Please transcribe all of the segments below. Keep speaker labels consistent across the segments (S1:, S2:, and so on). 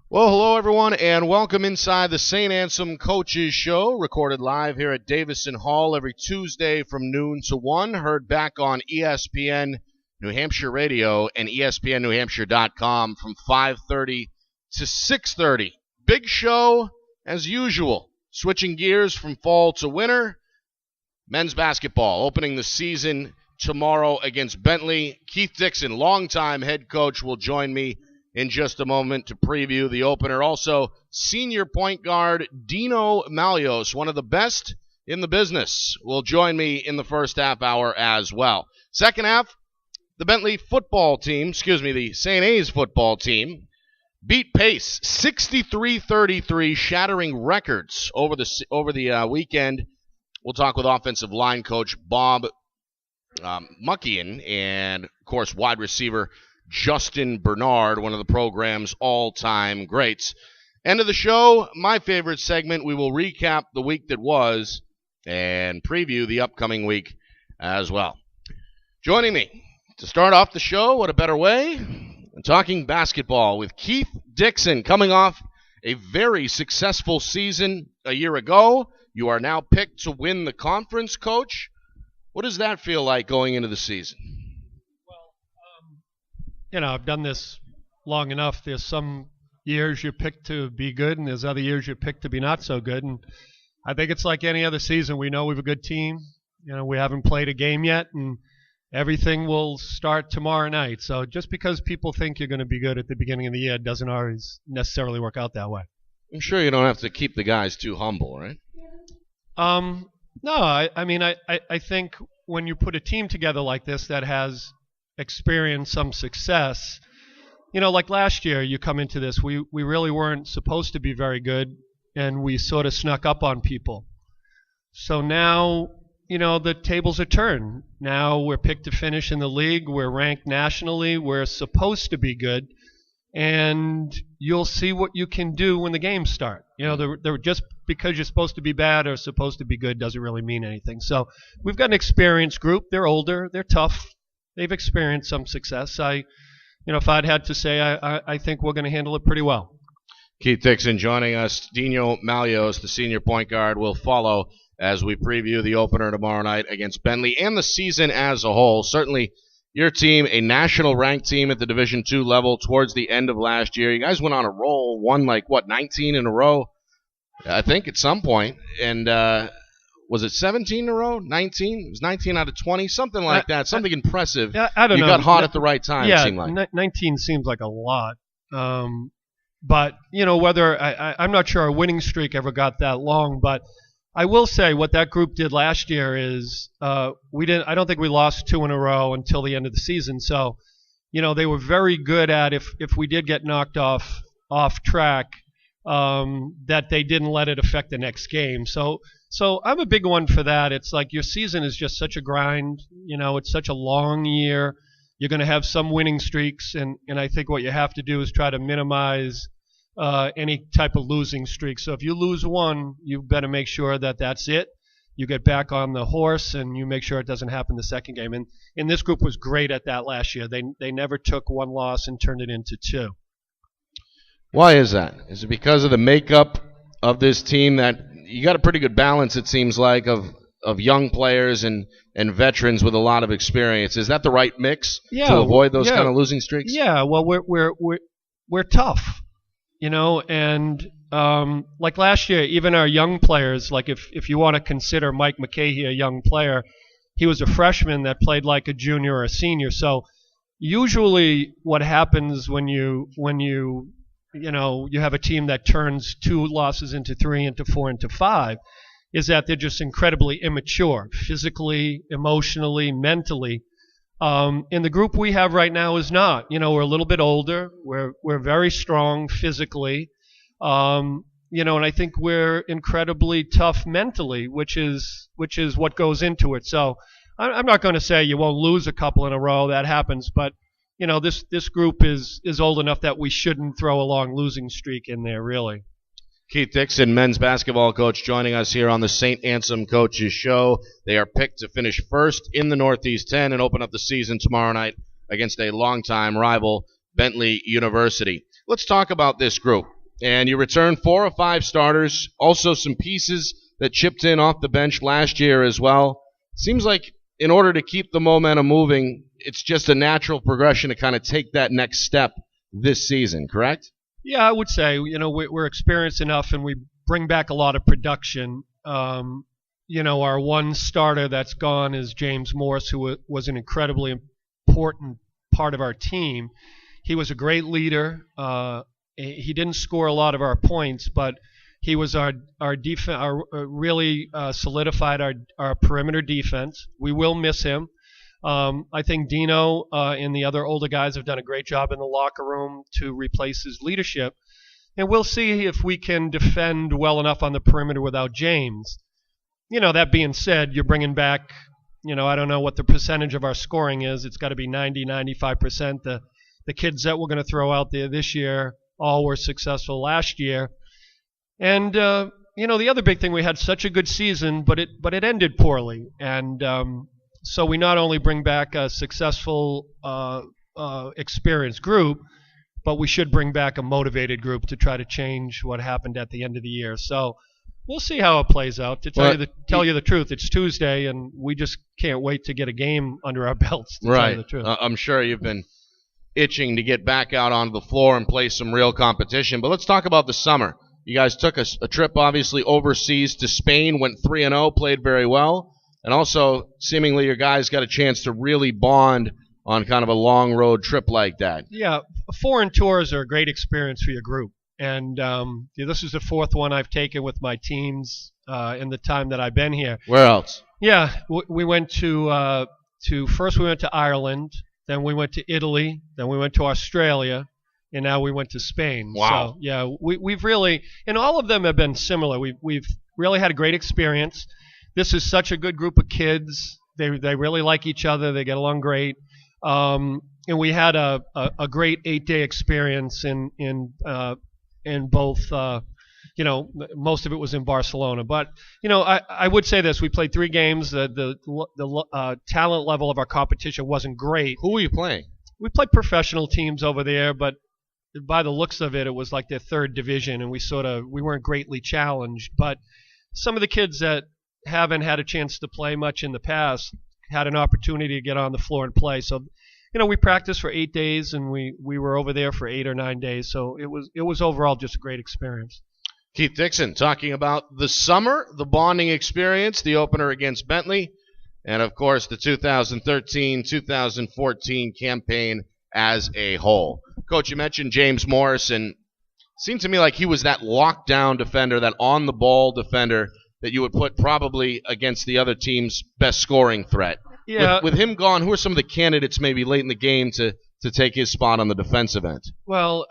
S1: Well, hello, everyone, and welcome inside the Saint Anselm Coaches Show, recorded live here at Davison Hall every Tuesday from noon to 1, heard back on ESPN New Hampshire Radio and ESPNNewHampshire.com from 5:30 to 6:30. Big show, as usual. Switching gears from fall to winter. Men's basketball opening the season tomorrow against Bentley. Keith Dickson, longtime head coach, will join me in just a moment to preview the opener. Also, senior point guard Dino Mallios, one of the best in the business, will join me in the first half hour as well. Second half, the Bentley football team, the St. A's football team, beat Pace 63-33, shattering records over the weekend. We'll talk with offensive line coach Bob Muckian and, of course, wide receiver Justin Bernard, one of the program's all-time greats. End of the show, my favorite segment. We will recap the week that was and preview the upcoming week as well. Joining me to start off the show, what a better way, talking basketball with Keith Dickson, coming off a very successful season a year ago. You are now picked to win the conference, Coach. What does that feel like going into the season?
S2: I've done this long enough. There's some years you pick to be good, and there's other years you pick to be not so good. And I think it's like any other season. We know we have a good team. We haven't played a game yet, and everything will start tomorrow night. So just because people think you're going to be good at the beginning of the year doesn't always necessarily work out that way.
S1: I'm sure you don't have to keep the guys too humble, right?
S2: No, I think when you put a team together like this that has experienced some success, like last year, you come into this, we really weren't supposed to be very good, and we sort of snuck up on people. So now, the tables are turned. Now we're picked to finish in the league. We're ranked nationally. We're supposed to be good, and you'll see what you can do when the games start. They're just because you're supposed to be bad or supposed to be good doesn't really mean anything. So we've got an experienced group. They're older. They're tough. They've experienced some success. If I'd had to say, I think we're going to handle it pretty well.
S1: Keith Dickson joining us. Dino Mallios, the senior point guard, will follow as we preview the opener tomorrow night against Bentley and the season as a whole. Certainly, your team, a national ranked team at the Division II level towards the end of last year. You guys went on a roll, won 19 in a row, I think, at some point. And was it 17 in a row? 19? It was 19 out of 20, something like that. Something impressive.
S2: I don't know.
S1: You got hot at the right time, it seemed like.
S2: 19 seems like a lot. But, whether I'm not sure our winning streak ever got that long. But I will say what that group did last year is I don't think we lost 2 in a row until the end of the season. So, they were very good at if we did get knocked off track, that they didn't let it affect the next game. So I'm a big one for that. It's like your season is just such a grind. It's such a long year. You're going to have some winning streaks, and I think what you have to do is try to minimize any type of losing streak. So if you lose one, you better make sure that that's it. You get back on the horse, and you make sure it doesn't happen the second game. And this group was great at that last year. They never took one loss and turned it into 2.
S1: Why is that? Is it because of the makeup of this team that you got a pretty good balance, it seems like, of young players and veterans with a lot of experience? Is that the right mix to avoid those kind of losing streaks?
S2: Yeah, well, we're tough, and like last year, even our young players, like if you want to consider Mike McKahey a young player, he was a freshman that played like a junior or a senior. So usually what happens when you have a team that turns 2 losses into 3, into 4, into 5, is that they're just incredibly immature, physically, emotionally, mentally. And the group we have right now is not. We're a little bit older. We're very strong physically. And I think we're incredibly tough mentally, which is what goes into it. So I'm not going to say you won't lose a couple in a row. That happens, but this group is old enough that we shouldn't throw a long losing streak in there, really.
S1: Keith Dickson, men's basketball coach, joining us here on the Saint Anselm Coaches Show. They are picked to finish first in the Northeast 10 and open up the season tomorrow night against a longtime rival, Bentley University. Let's talk about this group. And you return 4 or 5 starters, also some pieces that chipped in off the bench last year as well. Seems like in order to keep the momentum moving, it's just a natural progression to kind of take that next step this season, correct?
S2: Yeah, I would say, we're experienced enough and we bring back a lot of production. Our one starter that's gone is James Morse, who was an incredibly important part of our team. He was a great leader. He didn't score a lot of our points, but he was our defense, really solidified our perimeter defense. We will miss him. I think Dino and the other older guys have done a great job in the locker room to replace his leadership. And we'll see if we can defend well enough on the perimeter without James. That being said, you're bringing back, I don't know what the percentage of our scoring is. It's got to be 90, 95%. The kids that we're going to throw out there this year all were successful last year. And, the other big thing, we had such a good season, but it ended poorly. And so we not only bring back a successful, experienced group, but we should bring back a motivated group to try to change what happened at the end of the year. So we'll see how it plays out. To tell you the truth, it's Tuesday, and we just can't wait to get a game under our belts, to tell you the truth.
S1: I'm sure you've been itching to get back out onto the floor and play some real competition. But let's talk about the summer. You guys took a trip, obviously, overseas to Spain, went 3-0, played very well, and also seemingly your guys got a chance to really bond on kind of a long road trip like that.
S2: Yeah, foreign tours are a great experience for your group. And this is the 4th one I've taken with my teams in the time that I've been here.
S1: Where else?
S2: Yeah, we went first we went to Ireland, then we went to Italy, then we went to Australia, and now we went to Spain.
S1: Wow.
S2: So, yeah, we've really, and all of them have been similar. We've really had a great experience. This is such a good group of kids. They really like each other. They get along great. And we had a great 8-day experience in both, most of it was in Barcelona. But, I would say this. We played 3 games. The talent level of our competition wasn't great.
S1: Who were you playing?
S2: We played professional teams over there, but by the looks of it was like their 3rd division, and we weren't greatly challenged. But some of the kids that haven't had a chance to play much in the past had an opportunity to get on the floor and play. So, we practiced for 8 days, and we were over there for 8 or 9 days. So it was overall just a great experience.
S1: Keith Dickson talking about the summer, the bonding experience, the opener against Bentley, and, of course, the 2013-2014 campaign as a whole. Coach, you mentioned James Morris, and it seemed to me like he was that lockdown defender, that on-the-ball defender that you would put probably against the other team's best scoring threat.
S2: Yeah.
S1: With him gone, who are some of the candidates maybe late in the game to take his spot on the defensive end?
S2: Well,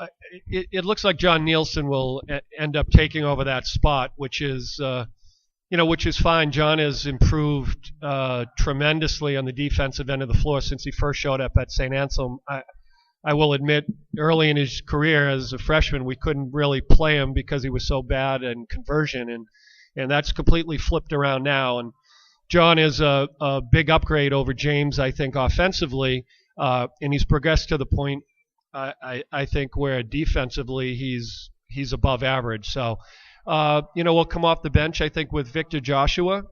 S2: it looks like John Nielsen will end up taking over that spot, which is fine. John has improved tremendously on the defensive end of the floor since he first showed up at Saint Anselm. I will admit, early in his career as a freshman, we couldn't really play him because he was so bad in conversion, and that's completely flipped around now. And John is a big upgrade over James, I think, offensively, and he's progressed to the point, I think, where defensively he's above average. So, we'll come off the bench, I think, with Victor Joshua,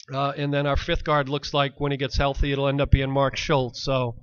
S2: and then our 5th guard looks like when he gets healthy, it'll end up being Mark Schultz. So,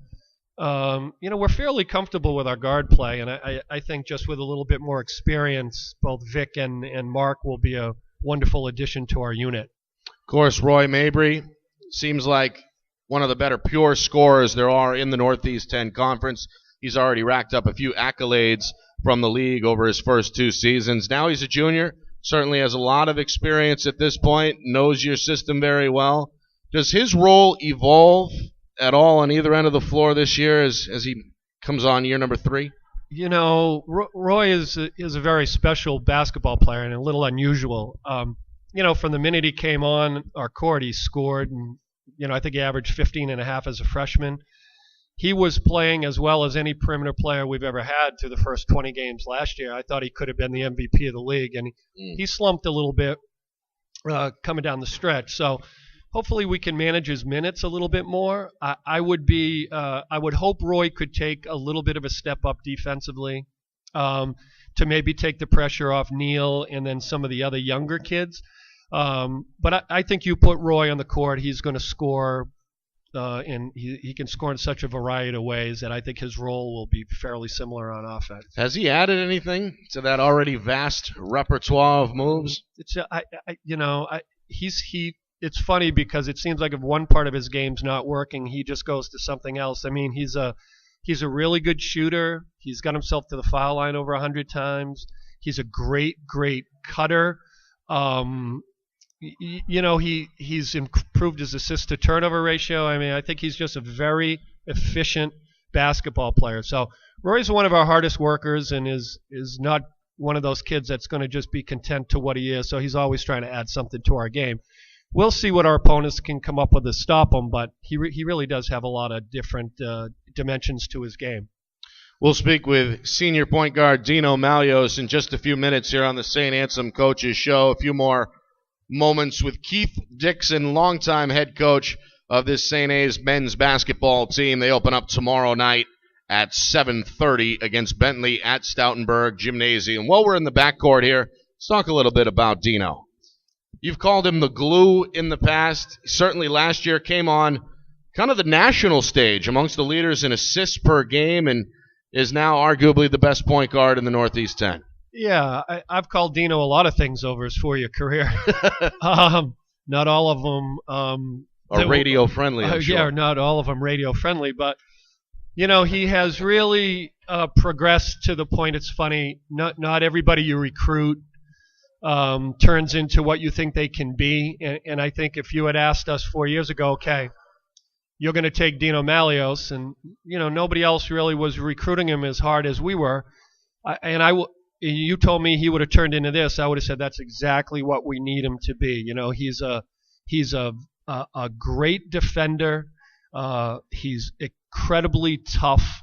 S2: we're fairly comfortable with our guard play, and I think just with a little bit more experience, both Vic and Mark will be a wonderful addition to our unit.
S1: Of course, Roy Mabry seems like one of the better pure scorers there are in the Northeast 10 Conference. He's already racked up a few accolades from the league over his first 2 seasons. Now he's a junior, certainly has a lot of experience at this point, knows your system very well. Does his role evolve at all on either end of the floor this year as he comes on year number 3?
S2: Roy is a very special basketball player and a little unusual. From the minute he came on our court, he scored, and I think he averaged 15.5 as a freshman. He was playing as well as any perimeter player we've ever had through the first 20 games last year. I thought he could have been the MVP of the league, and he slumped a little bit coming down the stretch. So hopefully we can manage his minutes a little bit more. I would hope Roy could take a little bit of a step up defensively. to maybe take the pressure off Neil and then some of the other younger kids. But I think you put Roy on the court, he's going to score, and he can score in such a variety of ways that I think his role will be fairly similar on offense.
S1: Has he added anything to that already vast repertoire of moves?
S2: It's funny because it seems like if one part of his game's not working, he just goes to something else. I mean, he's a really good shooter. He's got himself to the foul line over 100 times. He's a great cutter. He's improved his assist to turnover ratio. I mean, I think he's just a very efficient basketball player. So Roy's one of our hardest workers and is not one of those kids that's going to just be content to what he is. So he's always trying to add something to our game. We'll see what our opponents can come up with to stop him, but he really does have a lot of different dimensions to his game.
S1: We'll speak with senior point guard Dino Mallios in just a few minutes here on the Saint Anselm Coaches Show. A few more moments with Keith Dickson, longtime head coach of this St. A's men's basketball team. They open up tomorrow night at 7:30 against Bentley at Stoutenburg Gymnasium. While we're in the backcourt here, let's talk a little bit about Dino. You've called him the glue in the past. Certainly last year came on kind of the national stage amongst the leaders in assists per game and is now arguably the best point guard in the Northeast 10.
S2: Yeah, I've called Dino a lot of things over his 4-year career. Not all of them
S1: are radio friendly, I'm sure.
S2: Yeah, not all of them radio friendly, but he has really progressed to the point. It's funny. Not everybody you recruit turns into what you think they can be. And I think if you had asked us 4 years ago, okay, you're going to take Dino Mallios, and nobody else really was recruiting him as hard as we were, you told me he would have turned into this, I would have said that's exactly what we need him to be. He's a great defender. He's incredibly tough.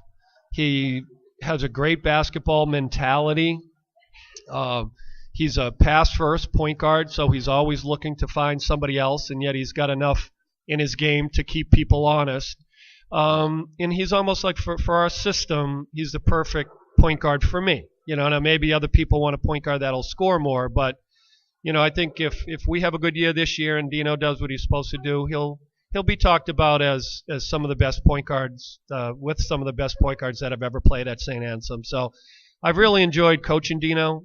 S2: He has a great basketball mentality. He's a pass-first point guard, so he's always looking to find somebody else, and yet he's got enough in his game to keep people honest. And he's almost like, for our system, he's the perfect point guard for me. Now maybe other people want a point guard that'll score more, but I think if we have a good year this year and Dino does what he's supposed to do, he'll be talked about as some of the best point guards, with some of the best point guards that have ever played at St. Anselm. So I've really enjoyed coaching Dino.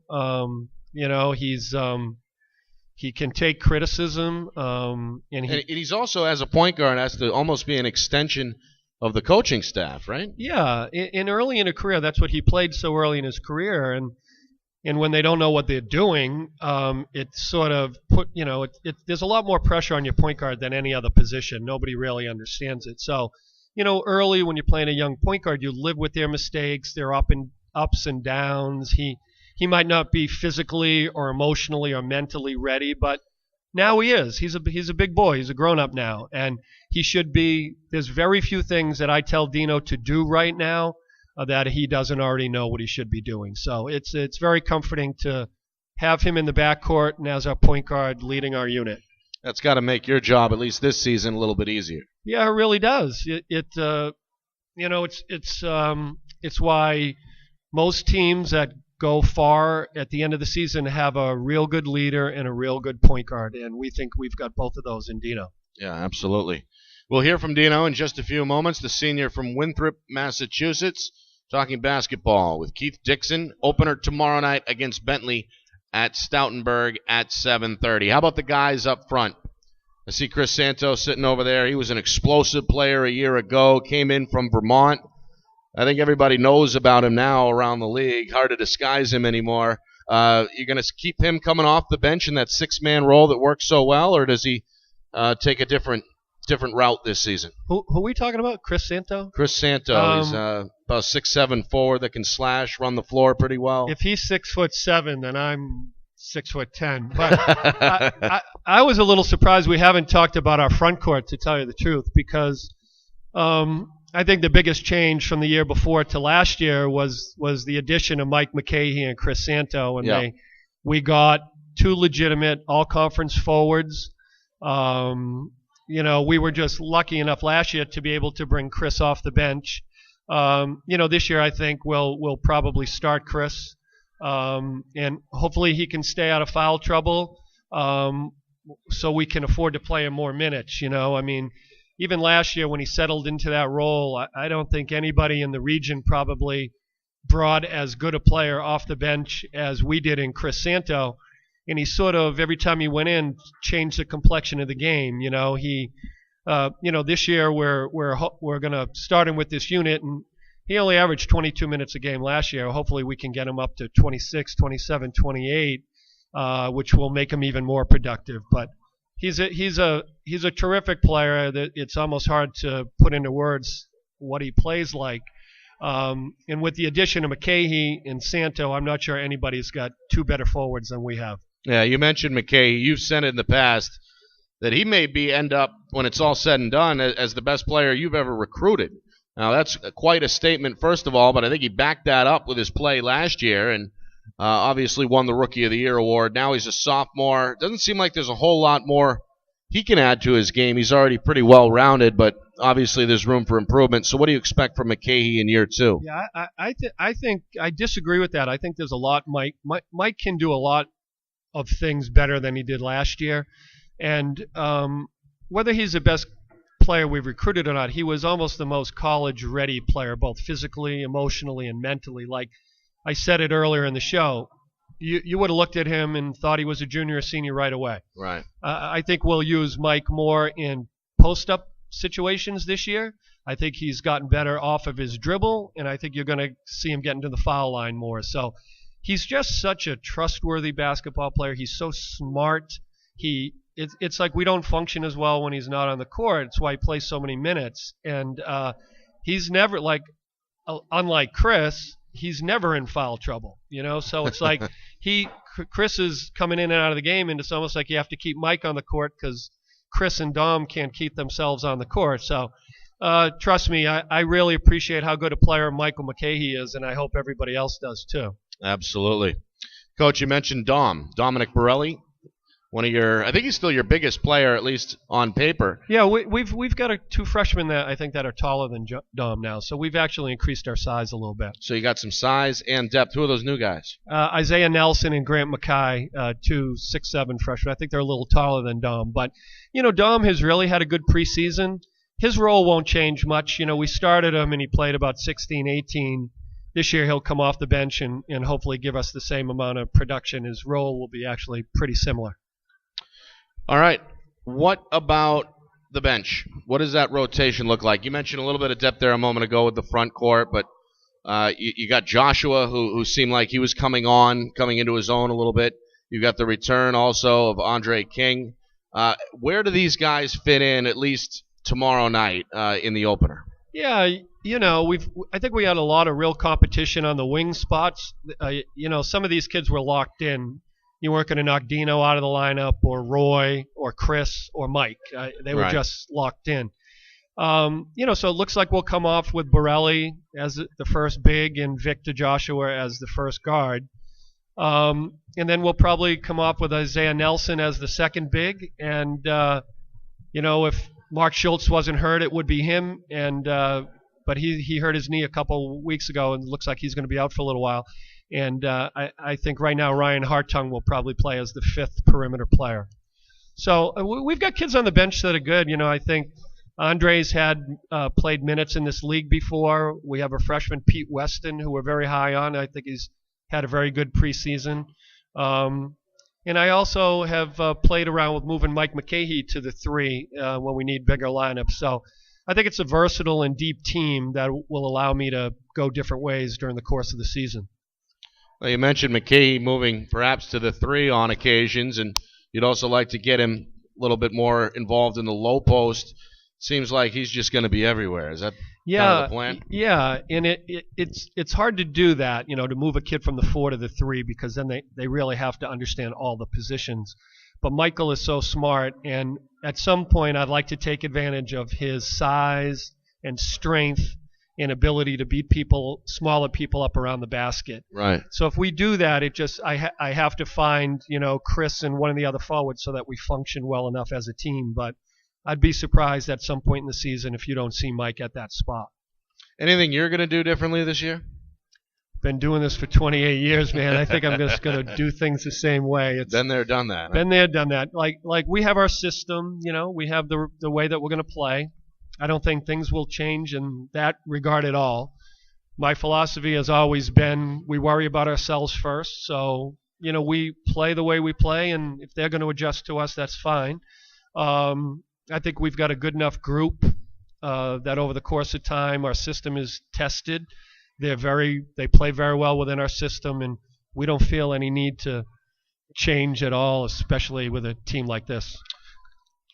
S2: He can take criticism, and
S1: he's also, as a point guard, has to almost be an extension of the coaching staff, right?
S2: Yeah, and early in a career, that's what he played so early in his career, and when they don't know what they're doing, it's sort of there's a lot more pressure on your point guard than any other position. Nobody really understands it. So, early when you're playing a young point guard, you live with their mistakes, their ups and downs. He might not be physically or emotionally or mentally ready, but now he is. He's a big boy. He's a grown-up now, and he should be. There's very few things that I tell Dino to do right now that he doesn't already know what he should be doing. So it's very comforting to have him in the backcourt and as our point guard leading our unit.
S1: That's got to make your job, at least this season, a little bit easier.
S2: Yeah, it really does. It's why most teams that go far at the end of the season have a real good leader and a real good point guard, and we think we've got both of those in Dino.
S1: Yeah, absolutely. We'll hear from Dino in just a few moments, the senior from Winthrop, Massachusetts, talking basketball with Keith Dickson. Opener tomorrow night against Bentley at Stoutenburg at 7:30. How about the guys up front? I see Chris Santos sitting over there. He was an explosive player a year ago, came in from Vermont. I think everybody knows about him now around the league. Hard to disguise him anymore. You're going to keep him coming off the bench in that six-man role that works so well, or does he take a different route this season?
S2: Who are we talking about? Chris Santo?
S1: Chris Santo. He's about 6'7" forward that can slash, run the floor pretty well.
S2: If he's 6'7", then I'm 6'10". But I was a little surprised we haven't talked about our front court, to tell you the truth, because I think the biggest change from the year before to last year was the addition of Mike McKay and Chris Santo, and we got two legitimate all-conference forwards. We were just lucky enough last year to be able to bring Chris off the bench. This year I think we'll probably start Chris. And hopefully he can stay out of foul trouble, so we can afford to play him more minutes. I mean, even last year when he settled into that role, I don't think anybody in the region probably brought as good a player off the bench as we did in Chris Santo. And he sort of, every time he went in, changed the complexion of the game. This year we're going to start him with this unit, and he only averaged 22 minutes a game last year. Hopefully we can get him up to 26, 27, 28, which will make him even more productive. But he's a terrific player. That it's almost hard to put into words what he plays like. And with the addition of McKahey and Santo, I'm not sure anybody's got two better forwards than we have.
S1: Yeah, you mentioned McKahey. You've said it in the past that he may end up, when it's all said and done, as the best player you've ever recruited. Now, that's quite a statement, first of all, but I think he backed that up with his play last year and obviously won the Rookie of the Year award. Now he's a sophomore. Doesn't seem like there's a whole lot more he can add to his game. He's already pretty well-rounded, but obviously there's room for improvement. So what do you expect from McKahey in year two?
S2: Yeah, I think I disagree with that. I think there's a lot Mike can do a lot of things better than he did last year. And whether he's the best player we've recruited or not, he was almost the most college-ready player, both physically, emotionally, and mentally. Like I said it earlier in the show, you would have looked at him and thought he was a junior or senior right away.
S1: Right.
S2: I think we'll use Mike more in post-up situations this year. I think he's gotten better off of his dribble, and I think you're going to see him getting to the foul line more. So he's just such a trustworthy basketball player. He's so smart. It's like we don't function as well when he's not on the court. It's why he plays so many minutes. And he's never, unlike Chris, he's never in foul trouble, So it's like Chris is coming in and out of the game, and it's almost like you have to keep Mike on the court because Chris and Dom can't keep themselves on the court. So trust me, I really appreciate how good a player Michael McKahey is, and I hope everybody else does too.
S1: Absolutely. Coach, you mentioned Dominic Borelli. I think he's still your biggest player, at least on paper.
S2: Yeah, we've got two freshmen that I think that are taller than Dom now, so we've actually increased our size a little bit.
S1: So you got some size and depth. Who are those new guys?
S2: Isaiah Nelson and Grant Mackay, two 6'7" freshmen. I think they're a little taller than Dom, but Dom has really had a good preseason. His role won't change much. We started him and he played about 16, 18. This year he'll come off the bench and hopefully give us the same amount of production. His role will be actually pretty similar.
S1: All right. What about the bench? What does that rotation look like? You mentioned a little bit of depth there a moment ago with the front court, but you got Joshua, who seemed like he was coming into his own a little bit. You got the return also of Andre King. Where do these guys fit in, at least tomorrow night in the opener?
S2: Yeah, I think we had a lot of real competition on the wing spots. Some of these kids were locked in. You weren't going to knock Dino out of the lineup, or Roy, or Chris, or Mike. They were just locked in. So it looks like we'll come off with Borelli as the first big and Victor Joshua as the first guard. And then we'll probably come off with Isaiah Nelson as the second big. And, if Mark Schultz wasn't hurt, it would be him. But he hurt his knee a couple weeks ago and looks like he's going to be out for a little while. And I think right now Ryan Hartung will probably play as the fifth perimeter player. So we've got kids on the bench that are good. I think Andre's had played minutes in this league before. We have a freshman, Pete Weston, who we're very high on. I think he's had a very good preseason. And I also have played around with moving Mike McKahey to the 3 when we need bigger lineups. So I think it's a versatile and deep team that will allow me to go different ways during the course of the season.
S1: Well, you mentioned McKahey moving perhaps to the 3 on occasions, and you'd also like to get him a little bit more involved in the low post. Seems like he's just going to be everywhere. Is that kind of the plan?
S2: Yeah, and it's hard to do that, to move a kid from the 4 to the 3, because then they really have to understand all the positions. But Michael is so smart, and at some point I'd like to take advantage of his size and strength and ability to beat smaller people up around the basket.
S1: Right.
S2: So if we do that, I have to find, Chris and one of the other forwards so that we function well enough as a team. But I'd be surprised at some point in the season if you don't see Mike at that spot.
S1: Anything you're going to do differently this year?
S2: been doing this for 28 years, man. I think I'm just going to do things the same way. It's
S1: been there, done that.
S2: Been there, done that. Like we have our system, we have the way that we're going to play. I don't think things will change in that regard at all. My philosophy has always been we worry about ourselves first. So, we play the way we play, and if they're going to adjust to us, that's fine. I think we've got a good enough group that over the course of time our system is tested. They play very well within our system, and we don't feel any need to change at all, especially with a team like this.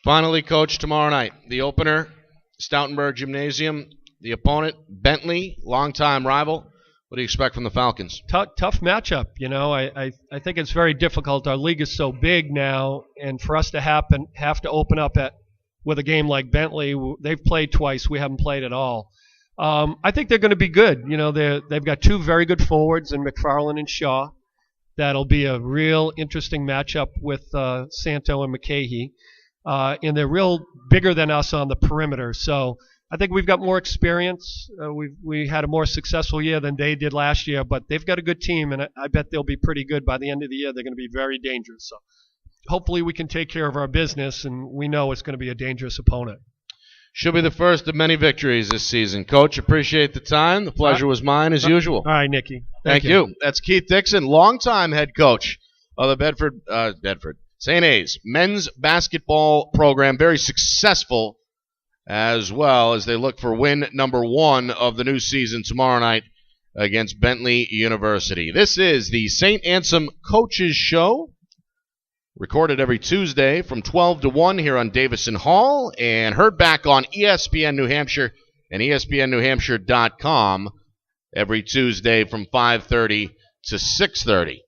S1: Finally, Coach, tomorrow night, the opener, Stoutenburg Gymnasium. The opponent, Bentley, longtime rival. What do you expect from the Falcons?
S2: Tough matchup. I think it's very difficult. Our league is so big now, and for us to have to open up with a game like Bentley, they've played twice. We haven't played at all. I think they're going to be good. They've got two very good forwards in McFarland and Shaw. That'll be a real interesting matchup with Santo and McKahee. And they're real bigger than us on the perimeter. So I think we've got more experience. We had a more successful year than they did last year, but they've got a good team, and I bet they'll be pretty good by the end of the year. They're going to be very dangerous. So hopefully we can take care of our business, and we know it's going to be a dangerous opponent.
S1: Should be the first of many victories this season. Coach, appreciate the time. The pleasure was mine as usual.
S2: All right, Nicky.
S1: Thank you. That's Keith Dickson, longtime head coach of the St. A's men's basketball program. Very successful as well as they look for win number 1 of the new season tomorrow night against Bentley University. This is the Saint Anselm Coaches Show, recorded every Tuesday from 12 to 1 here on Davison Hall, and heard back on ESPN New Hampshire and ESPNNewHampshire.com every Tuesday from 5:30 to 6:30.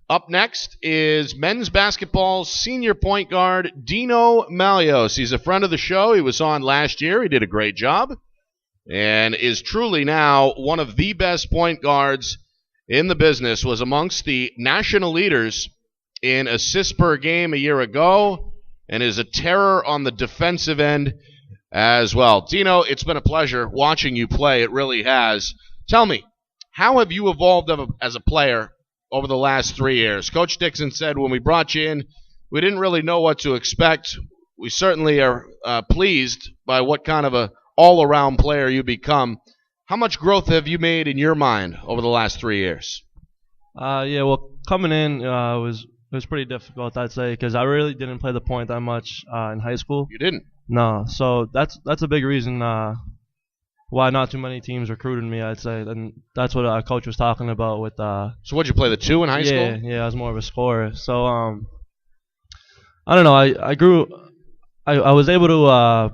S1: Up next is men's basketball senior point guard Dino Mallios. He's a friend of the show. He was on last year. He did a great job and is truly now one of the best point guards in the business. Was amongst the national leaders in assists per game a year ago and is a terror on the defensive end as well. Dino, it's been a pleasure watching you play. It really has. Tell me, how have you evolved as a player over the last 3 years? Coach Dickson said when we brought you in, we didn't really know what to expect. We certainly are pleased by what kind of a all-around player you become. How much growth have you made in your mind over the last 3 years?
S3: Well, coming in was pretty difficult, I'd say, because I really didn't play the point that much in high school.
S1: You didn't?
S3: No, so that's a big reason why not too many teams recruited me, I'd say. And that's what our coach was talking about with
S1: So what'd you play, the 2 in high school?
S3: Yeah, I was more of a scorer. So I don't know, I grew I was able to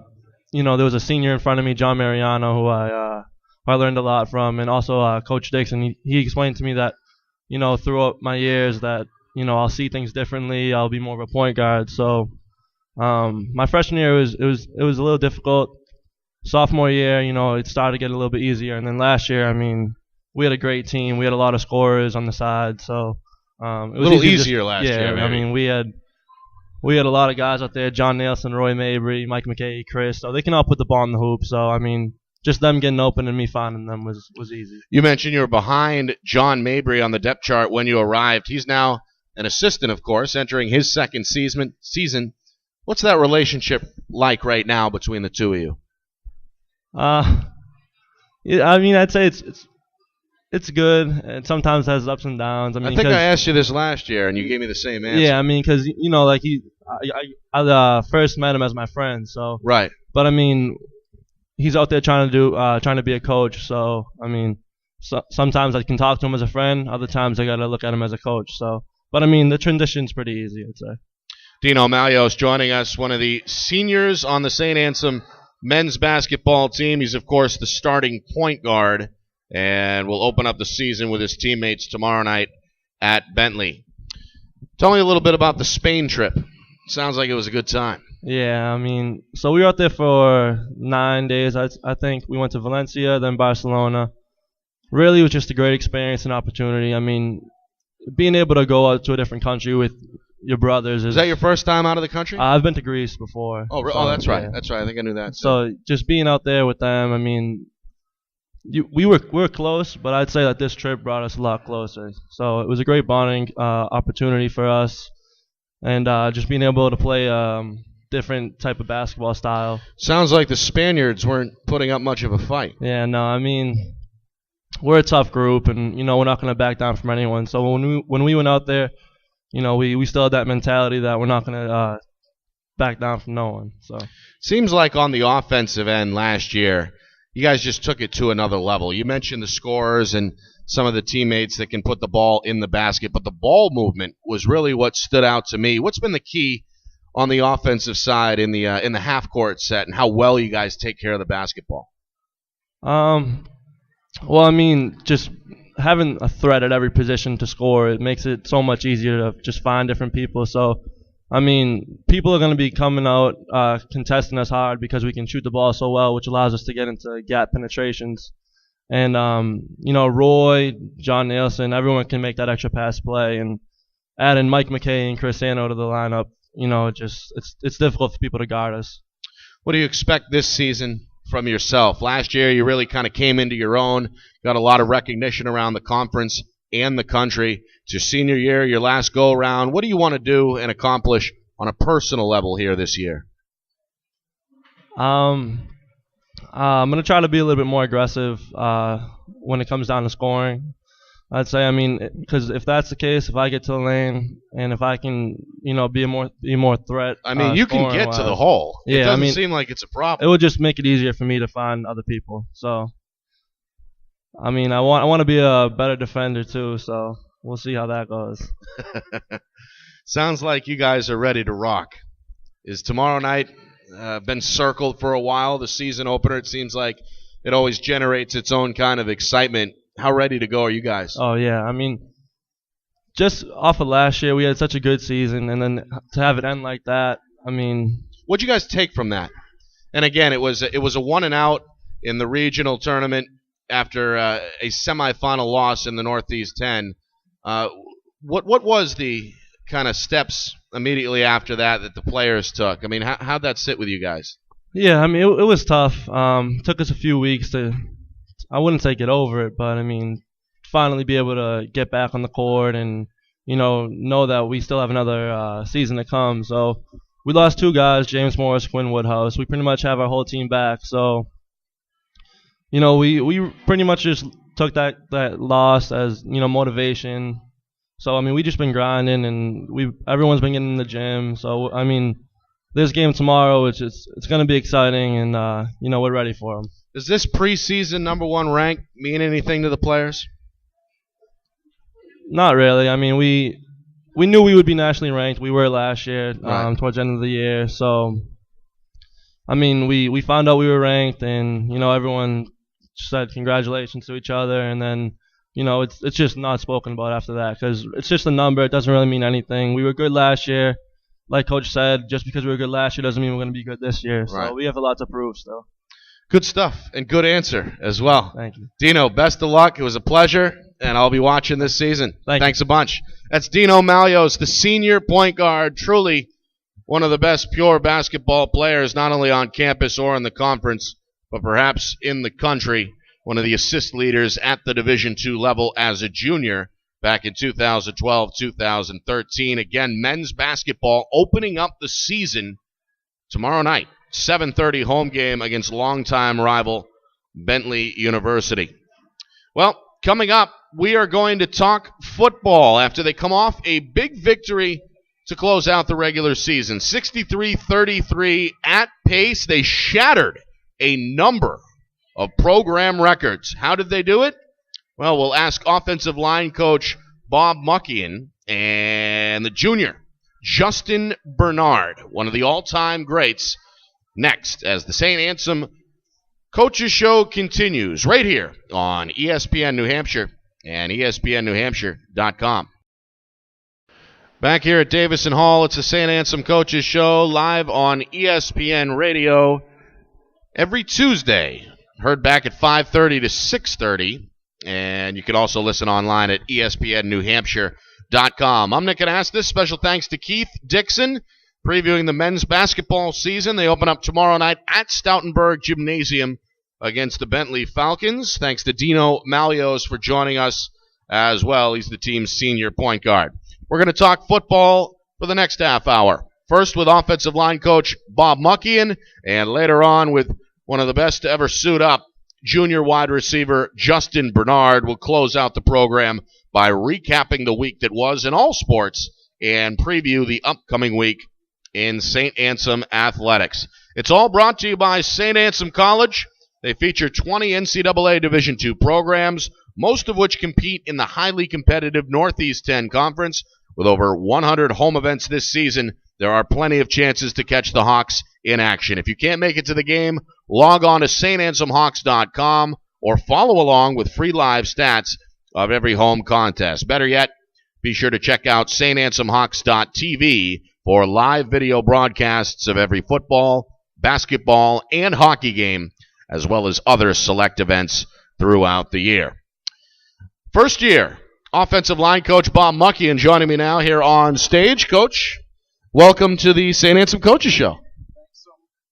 S3: there was a senior in front of me, John Mariano, who I learned a lot from, and also Coach Dickson. He explained to me that throughout my years that I'll see things differently, I'll be more of a point guard. So my freshman year it was a little difficult. Sophomore year, it started to get a little bit easier, and then last year, we had a great team. We had a lot of scorers on the side, so it was
S1: a little easier last year.
S3: Yeah, we had a lot of guys out there: John Nelson, Roy Mabry, Mike McKay, Chris. So they can all put the ball in the hoop. So just them getting open and me finding them was easy.
S1: You mentioned you were behind John Mabry on the depth chart when you arrived. He's now an assistant, of course, entering his second season. What's that relationship like right now between the two of you?
S3: I'd say it's good, and sometimes has ups and downs.
S1: I think I asked you this last year, and you gave me the same answer.
S3: Yeah, because I first met him as my friend, so
S1: right.
S3: But he's out there trying to be a coach. So sometimes I can talk to him as a friend. Other times I gotta look at him as a coach. So, but the transition's pretty easy, I'd say.
S1: Dino Mallios joining us, one of the seniors on the St. Anselm men's basketball team. He's, of course, the starting point guard and will open up the season with his teammates tomorrow night at Bentley. Tell me a little bit about the Spain trip. Sounds like it was a good time.
S3: Yeah, so we were out there for 9 days, I think. We went to Valencia, then Barcelona. Really, it was just a great experience and opportunity. Being able to go out to a different country with your brothers.
S1: Is that your first time out of the country?
S3: I've been to Greece before.
S1: Oh, that's right. That's right. I think I knew that.
S3: So just being out there with them, we were close, but I'd say that this trip brought us a lot closer. So it was a great bonding opportunity for us, and just being able to play different type of basketball style.
S1: Sounds like the Spaniards weren't putting up much of a fight.
S3: Yeah, no, I mean, we're a tough group, and we're not going to back down from anyone. So when we went out there, we still had that mentality that we're not going to back down from no one. So
S1: seems like on the offensive end last year, you guys just took it to another level. You mentioned the scorers and some of the teammates that can put the ball in the basket, but the ball movement was really what stood out to me. What's been the key on the offensive side in the half court set, and how well you guys take care of the basketball?
S3: Well, I mean, just having a threat at every position to score, it makes it so much easier to just find different people. So, I mean, people are going to be coming out contesting us hard because we can shoot the ball so well, which allows us to get into gap penetrations. And, Roy, John Nielsen, everyone can make that extra pass play. And adding Mike McKay and Chris Sano to the lineup, it's difficult for people to guard us.
S1: What do you expect this season from yourself? Last year, you really kind of came into your own, got a lot of recognition around the conference and the country. It's your senior year, your last go-around. What do you want to do and accomplish on a personal level here this year?
S3: I'm going to try to be a little bit more aggressive when it comes down to scoring. I'd say, because if that's the case, if I get to the lane and if I can, be a more threat.
S1: I mean, you can get to the hole.
S3: Yeah,
S1: it doesn't seem like it's a problem.
S3: It would just make it easier for me to find other people. So, I want to be a better defender too. So we'll see how that goes.
S1: Sounds like you guys are ready to rock. Is tomorrow night been circled for a while? The season opener. It seems like it always generates its own kind of excitement. How ready to go are you guys?
S3: Oh, yeah. Just off of last year, we had such a good season, and then to have it end like that,
S1: what'd you guys take from that? And again, it was a one and out in the regional tournament after a semifinal loss in the Northeast 10. What was the kind of steps immediately after that the players took? How'd that sit with you guys?
S3: Yeah, it was tough. Took us a few weeks to. I wouldn't say get over it, but finally be able to get back on the court and know that we still have another season to come. So we lost two guys, James Morris, Quinn Woodhouse. We pretty much have our whole team back. So we pretty much just took that loss as motivation. So we just been grinding and everyone's been getting in the gym. So this game tomorrow, it's going to be exciting and we're ready for them.
S1: Does this preseason number one rank mean anything to the players?
S3: Not really. We knew we would be nationally ranked. We were last year,
S1: right,
S3: towards the end of the year. So, we found out we were ranked, and everyone said congratulations to each other, and then it's just not spoken about after that because it's just a number. It doesn't really mean anything. We were good last year, like Coach said. Just because we were good last year doesn't mean we're going to be good this year.
S1: Right.
S3: So we have a lot to prove still.
S1: Good stuff and good answer as well.
S3: Thank you.
S1: Dino, best of luck. It was a pleasure, and I'll be watching this season. Thanks a bunch. That's Dino Mallios, the senior point guard, truly one of the best pure basketball players, not only on campus or in the conference, but perhaps in the country. One of the assist leaders at the Division II level as a junior back in 2012-2013. Again, men's basketball opening up the season tomorrow night. 7:30 home game against longtime rival Bentley University. Well, coming up, we are going to talk football after they come off a big victory to close out the regular season. 63-33 at pace. They shattered a number of program records. How did they do it? Well, we'll ask offensive line coach Bob Muckian and the junior Justin Bernard, one of the all-time greats, next as the Saint Anselm Coaches Show continues right here on ESPN New Hampshire and ESPNNewHampshire.com. Back here at Davison Hall, it's the Saint Anselm Coaches Show live on ESPN Radio every Tuesday. Heard back at 5:30 to 6:30, and you can also listen online at ESPNNewHampshire.com. I'm Nick Anastos. Special thanks to Keith Dickson, previewing the men's basketball season. They open up tomorrow night at Stoutenburg Gymnasium against the Bentley Falcons. Thanks to Dino Mallios for joining us as well. He's the team's senior point guard. We're going to talk football for the next half hour. First with offensive line coach Bob Muckian, and later on with one of the best to ever suit up, junior wide receiver Justin Bernard. Will close out the program by recapping the week that was in all sports and preview the upcoming week in Saint Anselm athletics. It's all brought to you by Saint Anselm College. They feature 20 NCAA Division II programs, most of which compete in the highly competitive Northeast 10 Conference. With over 100 home events this season, there are plenty of chances to catch the Hawks in action. If you can't make it to the game, log on to SaintAnselmHawks.com or follow along with free live stats of every home contest. Better yet, be sure to check out SaintAnselmHawks.tv for live video broadcasts of every football, basketball, and hockey game, as well as other select events throughout the year. First year, offensive line coach Bob Muckian joining me now here on stage. Coach, welcome to the Saint Anselm Coaches Show.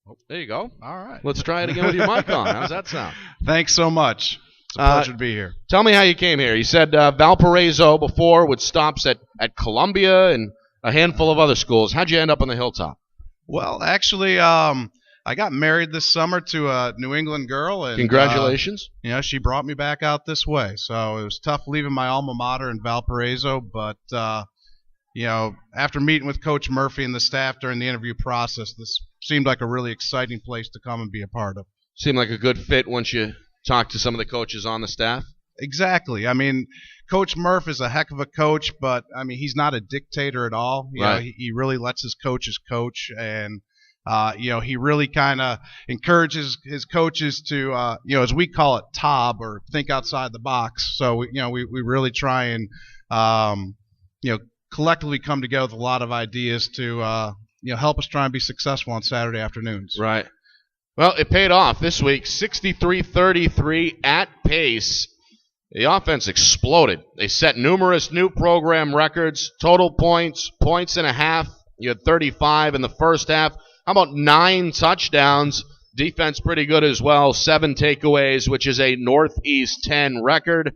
S1: Oh, there you go.
S4: All right.
S1: Let's try it again with your mic on. How's that sound?
S4: Thanks so much. It's a pleasure to be here.
S1: Tell me how you came here. You said Valparaiso before with stops at Columbia and a handful of other schools. How'd you end up on the Hilltop?
S4: Well, actually, I got married this summer to a New England girl. And,
S1: congratulations.
S4: She brought me back out this way. So it was tough leaving my alma mater in Valparaiso. But, after meeting with Coach Murphy and the staff during the interview process, this seemed like a really exciting place to come and be a part of.
S1: Seemed like a good fit once you talked to some of the coaches on the staff?
S4: Exactly. I mean, Coach Murph is a heck of a coach, but, he's not a dictator at all. You know, he really lets his coaches coach, and he really kind of encourages his coaches to, as we call it, TOB, or think outside the box. So, we really try and, collectively come together with a lot of ideas to, help us try and be successful on Saturday afternoons.
S1: Right. Well, it paid off this week, 63-33 at pace. The offense exploded. They set numerous new program records, total points and a half. You had 35 in the first half. How about 9 touchdowns? Defense pretty good as well. 7 takeaways, which is a Northeast 10 record.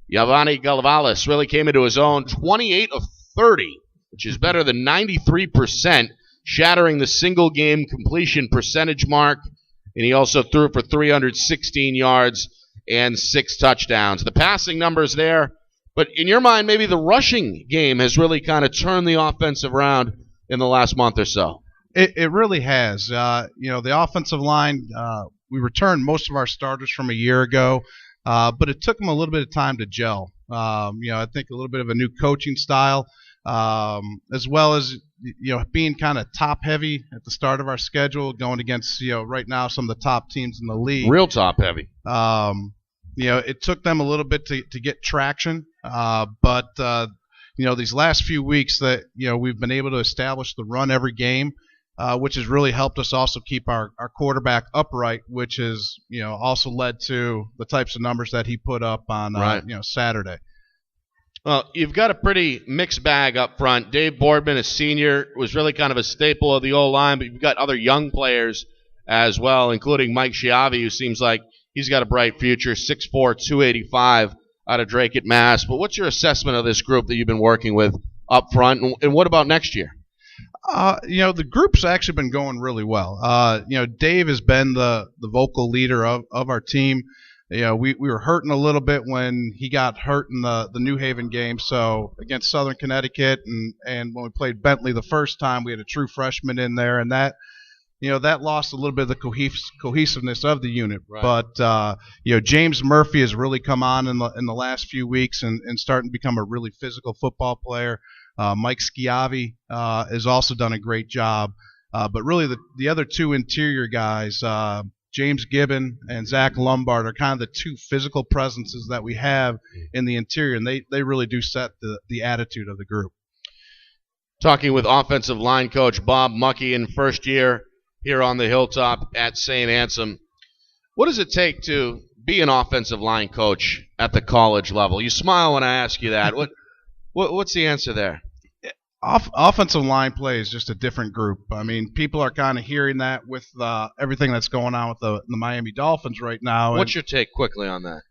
S1: Giovanni Galvalis really came into his own. 28 of 30, which is better than 93%, shattering the single-game completion percentage mark. And he also threw for 316 yards and 6 touchdowns. The passing numbers there, but in your mind, maybe the rushing game has really kind of turned the offensive around in the last month or so.
S4: It really has. The offensive line, we returned most of our starters from a year ago, but it took them a little bit of time to gel. I think a little bit of a new coaching style, as well as, being kind of top-heavy at the start of our schedule, going against, right now some of the top teams in the league.
S1: Real top-heavy.
S4: It took them a little bit to get traction, but these last few weeks that, we've been able to establish the run every game, which has really helped us also keep our quarterback upright, which has, also led to the types of numbers that he put up on, Saturday.
S1: Well, you've got a pretty mixed bag up front. Dave Boardman, a senior, was really kind of a staple of the O-line, but you've got other young players as well, including Mike Schiavi, who seems like he's got a bright future, 6'4", 285 out of Drake at Mass. But what's your assessment of this group that you've been working with up front, and what about next year?
S4: The group's actually been going really well. Dave has been the vocal leader of our team. We were hurting a little bit when he got hurt in the New Haven game. So against Southern Connecticut and when we played Bentley the first time, we had a true freshman in there, and that lost a little bit of the cohesiveness of the unit. Right. But James Murphy has really come on in the last few weeks and starting to become a really physical football player. Mike Schiavi has also done a great job. But really the other 2 interior guys, James Gibbon and Zach Lombard, are kind of the 2 physical presences that we have in the interior, and they really do set the attitude of the group.
S1: Talking with offensive line coach Bob Muckian, first year here on the Hilltop at Saint Anselm. What does it take to be an offensive line coach at the college level? You smile when I ask you that. What's the answer there?
S4: Offensive line play is just a different group. I mean, people are kind of hearing that with everything that's going on with the Miami Dolphins right now.
S1: What's your take quickly on that?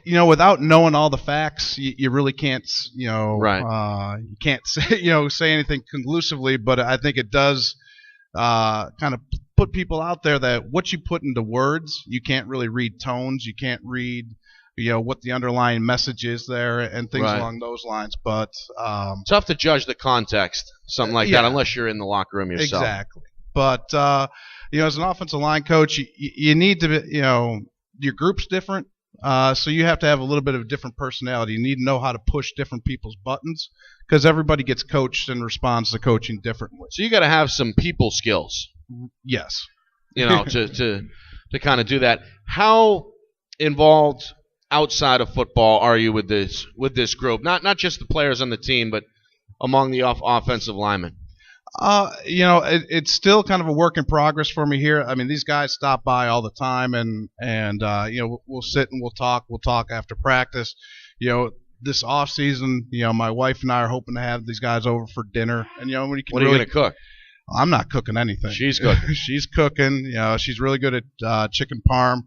S4: Without knowing all the facts, you really can't,
S1: Right.
S4: you can't say anything conclusively. But I think it does kind of put people out there that what you put into words, you can't really read tones, you can't read, what the underlying message is there and things
S1: Right.
S4: along those lines. But
S1: Tough to judge the context, something like that, unless you're in the locker room yourself.
S4: Exactly. But as an offensive line coach, you need to be, your group's different. So you have to have a little bit of a different personality. You need to know how to push different people's buttons because everybody gets coached and responds to coaching differently.
S1: So you got to have some people skills.
S4: Yes.
S1: To kind of do that. How involved outside of football are you with this group? Not just the players on the team, but among the offensive linemen.
S4: It's still kind of a work in progress for me here. I mean, these guys stop by all the time, and we'll sit and we'll talk after practice. This off season, my wife and I are hoping to have these guys over for dinner. And when you can
S1: what are you going to cook?
S4: I'm not cooking anything.
S1: She's cooking.
S4: She's cooking. She's really good at chicken parm.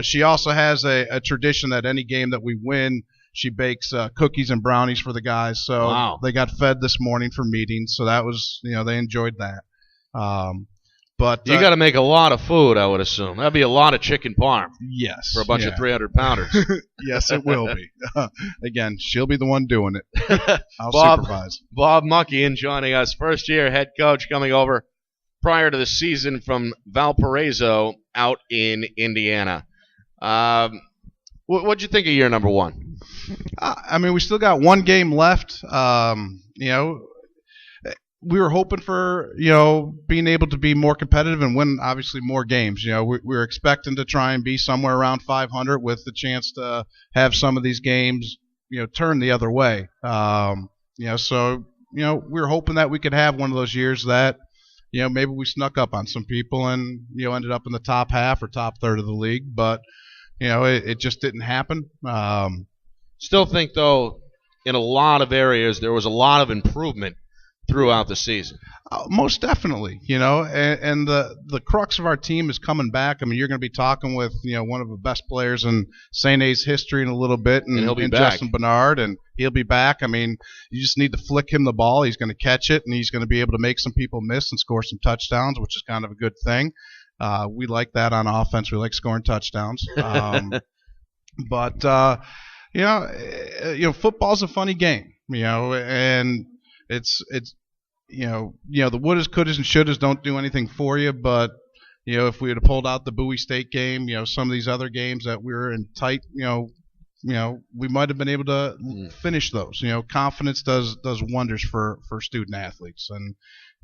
S4: She also has a tradition that any game that we win, she bakes cookies and brownies for the guys. So
S1: wow.
S4: They got fed this morning for meetings. So that was, they enjoyed that. But
S1: you got to make a lot of food, I would assume. That'd be a lot of chicken parm.
S4: Yes.
S1: For a bunch of 300-pounders.
S4: Yes, it will be. Again, she'll be the one doing it. I'll supervise.
S1: Bob Muckian joining us, first-year head coach coming over prior to the season from Valparaiso out in Indiana. What'd you think of year number one?
S4: We still got one game left. We were hoping for, being able to be more competitive and win, obviously, more games. We were expecting to try and be somewhere around 500 with the chance to have some of these games, turn the other way. So we were hoping that we could have one of those years that, maybe we snuck up on some people and, ended up in the top half or top third of the league. But, it just didn't happen.
S1: Still think, though, in a lot of areas there was a lot of improvement throughout the season.
S4: Most definitely, and the crux of our team is coming back. You're going to be talking with, one of the best players in St. A's history in a little bit, and
S1: he'll be back.
S4: Justin Bernard, and he'll be back. You just need to flick him the ball. He's going to catch it, and he's going to be able to make some people miss and score some touchdowns, which is kind of a good thing. We like that on offense. We like scoring touchdowns. But football's a funny game, and it's the wouldas, couldas, and shouldas don't do anything for you. But if we had pulled out the Bowie State game, some of these other games that we were in tight, we might have been able to finish those. Confidence does wonders for student athletes, and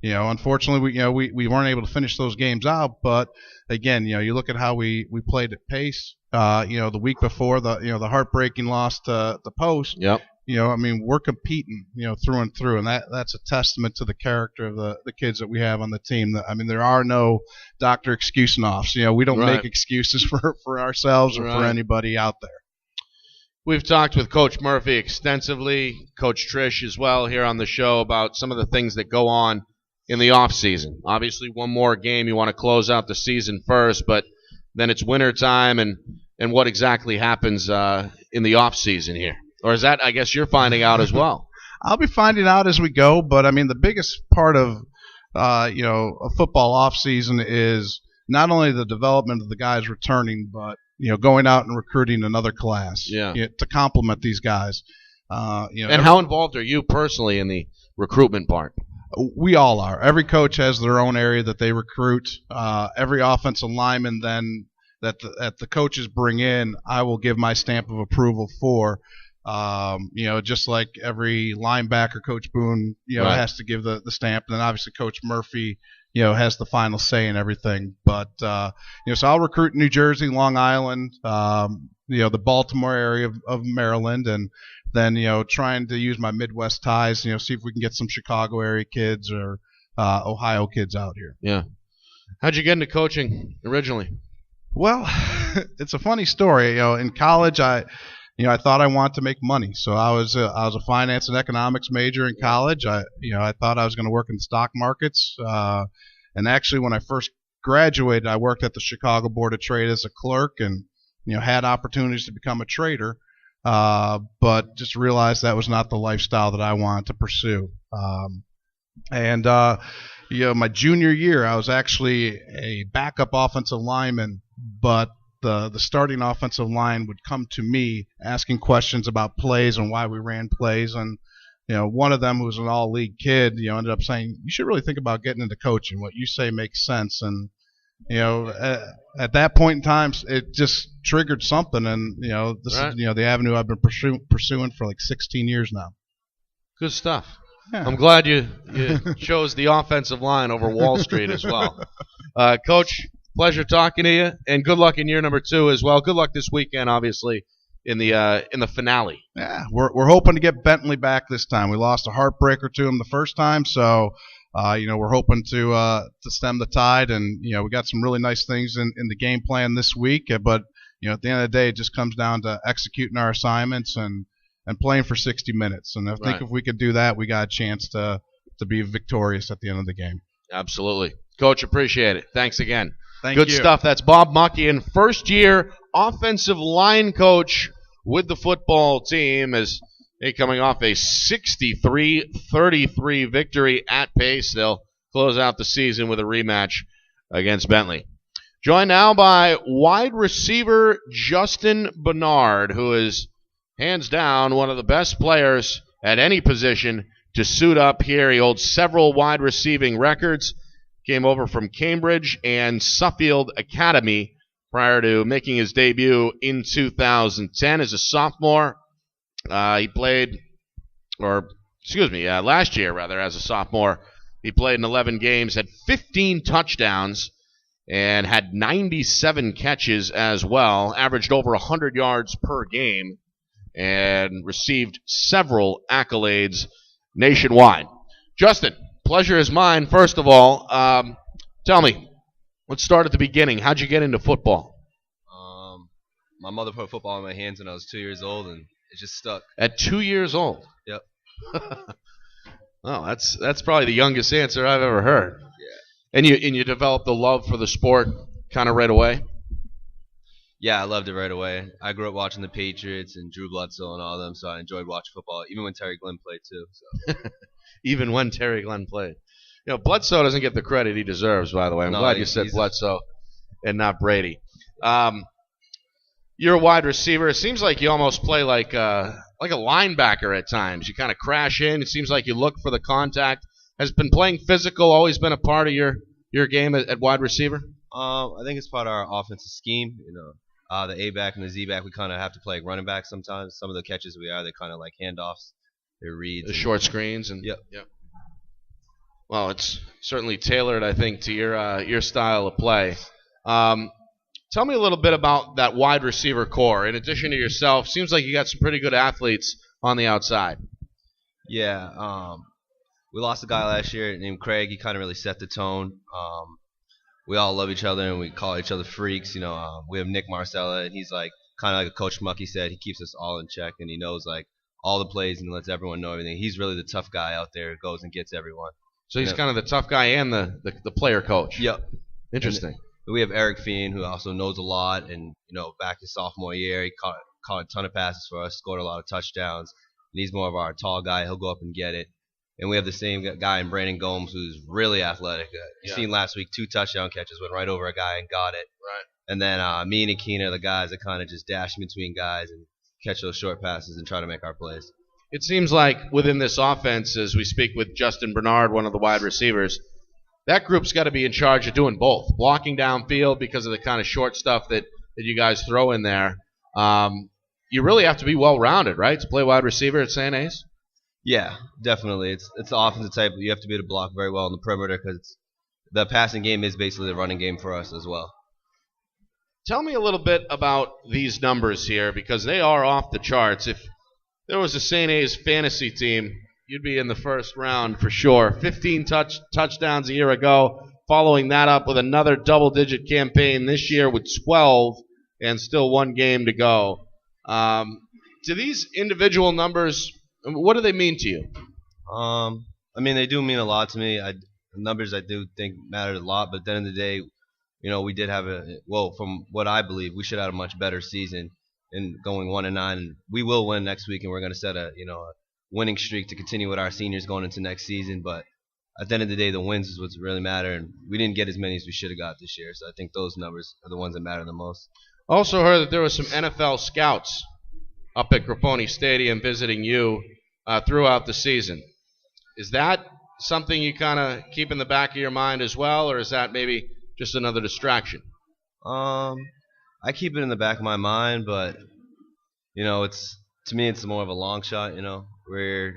S4: unfortunately we weren't able to finish those games out. But again, you look at how we played at pace. The week before the heartbreaking loss to the Post.
S1: Yep.
S4: We're competing, through and through, and that's a testament to the character of the kids that we have on the team. There are no Dr. Excuse-offs. We don't
S1: Right.
S4: make excuses for ourselves or for anybody out there.
S1: We've talked with Coach Murphy extensively, Coach Trish as well here on the show about some of the things that go on in the off season. Obviously, one more game, you want to close out the season first, but then it's winter time, and what exactly happens in the off season here? Or is that, I guess, you're finding out as well?
S4: I'll be finding out as we go, but the biggest part of a football off season is not only the development of the guys returning, but going out and recruiting another class to complement these guys.
S1: And how involved are you personally in the recruitment part?
S4: We all are. Every coach has their own area that they recruit. Every offensive lineman then that the coaches bring in, I will give my stamp of approval for. Just like every linebacker, Coach Boone,
S1: Right.
S4: has to give the stamp, and then obviously Coach Murphy, has the final say in everything. But so I'll recruit New Jersey, Long Island, the Baltimore area of Maryland, and then trying to use my Midwest ties, see if we can get some Chicago area kids or Ohio kids out here.
S1: Yeah. How'd you get into coaching originally?
S4: Well, it's a funny story. In college, I I thought I wanted to make money. So I was a finance and economics major in college. I thought I was going to work in stock markets. And actually, when I first graduated, I worked at the Chicago Board of Trade as a clerk, and had opportunities to become a trader. But just realized that was not the lifestyle that I wanted to pursue. My junior year, I was actually a backup offensive lineman, but the starting offensive line would come to me asking questions about plays and why we ran plays. And, one of them, who was an all-league kid, ended up saying, you should really think about getting into coaching. What you say makes sense. And, at that point in time, it just triggered something. And, this is, the avenue I've been pursuing for like 16 years now.
S1: Good stuff.
S4: Yeah.
S1: I'm glad you chose the offensive line over Wall Street as well. Coach, pleasure talking to you, and good luck in year number 2 as well. Good luck this weekend, obviously, in the finale.
S4: Yeah, we're hoping to get Bentley back this time. We lost a heartbreaker to him the first time, so we're hoping to stem the tide, and we got some really nice things in the game plan this week. But at the end of the day, it just comes down to executing our assignments and playing for 60 minutes. And I think if we could do that, we got a chance to be victorious at the end of the game.
S1: Absolutely. Coach, appreciate it. Thanks again.
S4: Thank
S1: Good
S4: you.
S1: stuff. That's Bob Muckian, first-year offensive line coach with the football team, as they coming off a 63-33 victory at Pace. They'll close out the season with a rematch against Bentley. Joined now by wide receiver Justin Bernard, who is hands down one of the best players at any position to suit up here. He holds several wide receiving records. Came over from Cambridge and Suffield Academy prior to making his debut in 2010 as a sophomore. Last year as a sophomore. He played in 11 games, had 15 touchdowns, and had 97 catches as well. Averaged over 100 yards per game, and received several accolades nationwide. Justin, pleasure is mine. First of all, tell me, let's start at the beginning. How'd you get into football?
S5: My mother put football in my hands when I was 2 years old, and it just stuck.
S1: At 2 years old?
S5: Yep.
S1: Oh, that's probably the youngest answer I've ever heard.
S5: Yeah.
S1: And you developed a love for the sport kind of right away?
S5: Yeah, I loved it right away. I grew up watching the Patriots and Drew Bledsoe and all of them, so I enjoyed watching football, even when Terry Glenn played too. So.
S1: Even when Terry Glenn played. Bledsoe doesn't get the credit he deserves, by the way. I'm glad you said Bledsoe and not Brady. You're a wide receiver. It seems like you almost play like a linebacker at times. You kind of crash in. It seems like you look for the contact. Has been playing physical always been a part of your game at wide receiver?
S5: I think it's part of our offensive scheme. The A-back and the Z-back, we kind of have to play like running back sometimes. Some of the catches they kind of like handoffs. They're reads.
S1: The short screens.
S5: Yep.
S1: Well, it's certainly tailored, I think, to your style of play. Tell me a little bit about that wide receiver core. In addition to yourself, seems like you got some pretty good athletes on the outside.
S5: Yeah. We lost a guy last year named Craig. He kind of really set the tone. We all love each other, and we call each other freaks. We have Nick Marcella, and he's like kind of like a Coach Mucky said. He keeps us all in check, and he knows like all the plays and lets everyone know everything. He's really the tough guy out there who goes and gets everyone.
S1: So he's kind of the tough guy and the player coach.
S5: Yep.
S1: Interesting.
S5: We have Eric Fiend, who also knows a lot, and back his sophomore year, he caught a ton of passes for us, scored a lot of touchdowns. And he's more of our tall guy; he'll go up and get it. And we have the same guy in Brandon Gomes, who's really athletic. You seen last week 2 touchdown catches, went right over a guy and got it.
S1: Right.
S5: And then me and Akina are the guys that kind of just dash in between guys and catch those short passes and try to make our plays.
S1: It seems like within this offense, as we speak with Justin Bernard, one of the wide receivers, that group's got to be in charge of doing both, blocking downfield because of the kind of short stuff that you guys throw in there. You really have to be well-rounded, right, to play wide receiver at St. A's?
S5: Yeah, definitely. It's the offensive type. You have to be able to block very well in the perimeter because the passing game is basically the running game for us as well.
S1: Tell me a little bit about these numbers here because they are off the charts. If there was a St. A's fantasy team, you'd be in the first round for sure. 15 touchdowns a year ago, following that up with another double-digit campaign this year with 12 and still 1 game to go. do these individual numbers, what do they mean to you?
S5: I mean, they do mean a lot to me. Numbers I do think matter a lot, but at the end of the day, we did have from what I believe, we should have a much better season in going 1-9. We will win next week, and we're going to set a winning streak to continue with our seniors going into next season. But at the end of the day, the wins is what's really matter, and we didn't get as many as we should have got this year. So I think those numbers are the ones that matter the most.
S1: Also heard that there was some NFL scouts up at Grapponi Stadium visiting you throughout the season. Is that something you kind of keep in the back of your mind as well, or is that maybe just another distraction?
S5: I keep it in the back of my mind, but to me it's more of a long shot. Where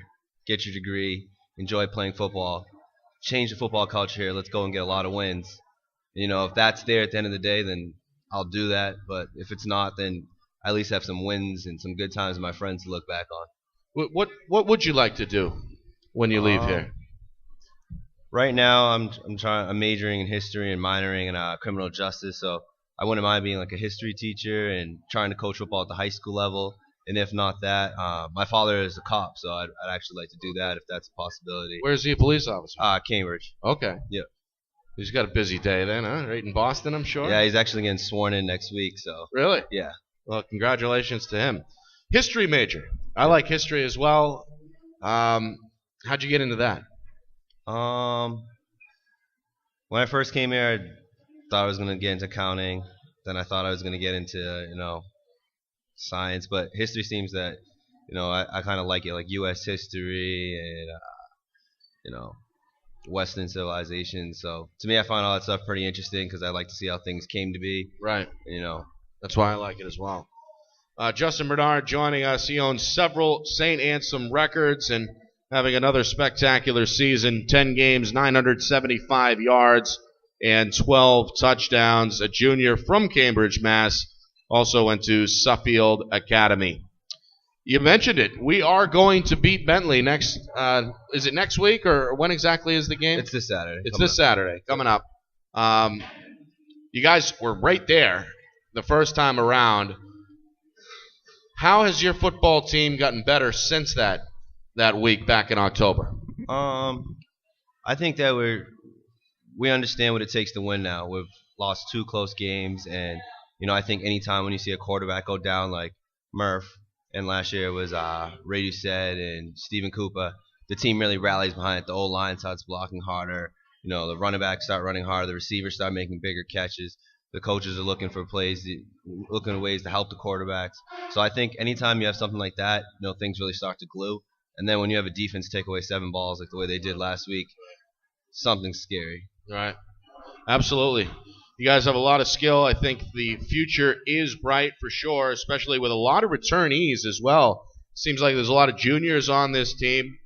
S5: get your degree, enjoy playing football, change the football culture here. Let's go and get a lot of wins. If that's there at the end of the day, then I'll do that. But if it's not, then I at least have some wins and some good times with my friends to look back on.
S1: What would you like to do when you leave here?
S5: Right now, I'm majoring in history and minoring in criminal justice. So I wouldn't mind being like a history teacher and trying to coach football at the high school level. And if not that, my father is a cop, so I'd actually like to do that if that's a possibility.
S1: Where's he a police officer?
S5: Cambridge.
S1: Okay.
S5: Yep.
S1: He's got a busy day then, huh? Right in Boston, I'm sure?
S5: Yeah, he's actually getting sworn in next week. So.
S1: Really?
S5: Yeah.
S1: Well, congratulations to him. History major. I like history as well. How'd you get into that?
S5: When I first came here, I thought I was going to get into accounting. Then I thought I was going to get into, science. But history seems that, I kind of like it, like U.S. history and, Western civilization. So to me, I find all that stuff pretty interesting because I like to see how things came to be.
S1: Right. That's why I like it as well. Justin Bernard joining us. He owns several Saint Anselm records and having another spectacular season. 10 games, 975 yards, and 12 touchdowns. A junior from Cambridge, Mass. Also went to Suffield Academy. You mentioned it. We are going to beat Bentley next. Is it next week or when exactly is the game?
S5: It's this Saturday.
S1: It's this Saturday coming up. You guys were right there the first time around. How has your football team gotten better since that week back in October?
S5: I think that we understand what it takes to win now. We've lost 2 close games, and I think anytime when you see a quarterback go down like Murph, and last year it was Ray Doucette and Stephen Cooper, the team really rallies behind it. The O-line starts blocking harder. The running backs start running harder. The receivers start making bigger catches. The coaches are looking for plays, looking at ways to help the quarterbacks. So I think anytime you have something like that, things really start to glue. And then when you have a defense take away 7 balls like the way they did last week, something's scary.
S1: Right. Absolutely. You guys have a lot of skill. I think the future is bright for sure, especially with a lot of returnees as well. Seems like there's a lot of juniors on this team.